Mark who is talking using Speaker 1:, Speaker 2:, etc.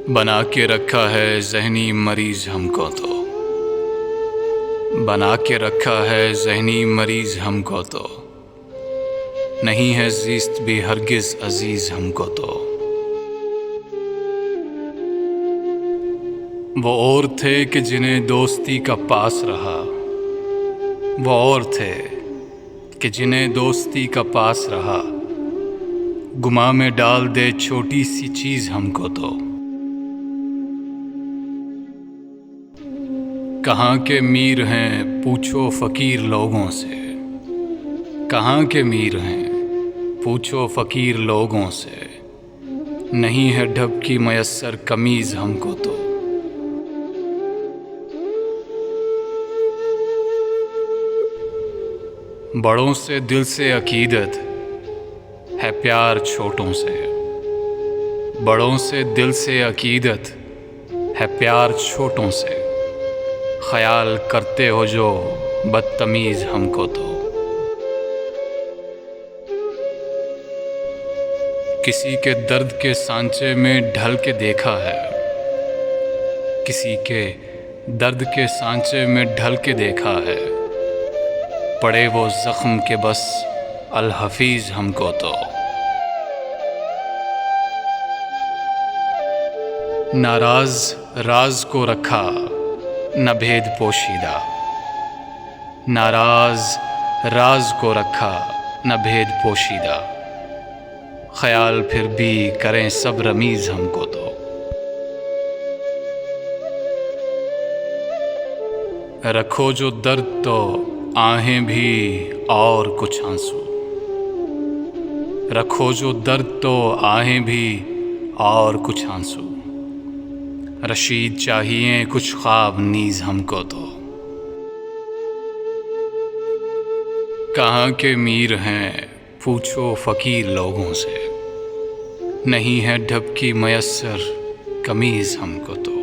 Speaker 1: بنا کے رکھا ہے ذہنی مریض ہم کو تو، بنا کے رکھا ہے ذہنی مریض ہم کو تو، نہیں ہے زیست بھی ہرگز عزیز ہم کو تو۔ وہ اور تھے کہ جنہیں دوستی کا پاس رہا، وہ اور تھے کہ جنہیں دوستی کا پاس رہا، گماں میں ڈال دے چھوٹی سی چیز ہم کو تو۔ کہاں کے میر ہیں پوچھو فقیر لوگوں سے، کہاں کے میر ہیں پوچھو فقیر لوگوں سے، نہیں ہے ڈھب کی میسر قمیض ہم کو تو۔ بڑوں سے دل سے عقیدت ہے پیار چھوٹوں سے، بڑوں سے دل سے عقیدت ہے پیار چھوٹوں سے، خیال کرتے ہو جو بدتمیز ہم کو تو۔ کسی کے درد کے سانچے میں ڈھل کے دیکھا ہے، کسی کے درد کے سانچے میں ڈھل کے دیکھا ہے، پڑے وہ زخم کے بس الحفیظ ہم کو تو۔ ناراض راز کو رکھا نہ بھید پوشیدہ، ناراض راز کو رکھا نہ بھید پوشیدہ، خیال پھر بھی کریں سب رمیز ہم کو تو۔ رکھو جو درد تو آہیں بھی اور کچھ آنسو، رکھو جو درد تو آہیں بھی اور کچھ آنسو، رشید چاہیے کچھ خواب نیز ہم کو تو۔ کہاں کے میر ہیں پوچھو فقیر لوگوں سے، نہیں ہے ڈھب کی میسر قمیض ہم کو تو۔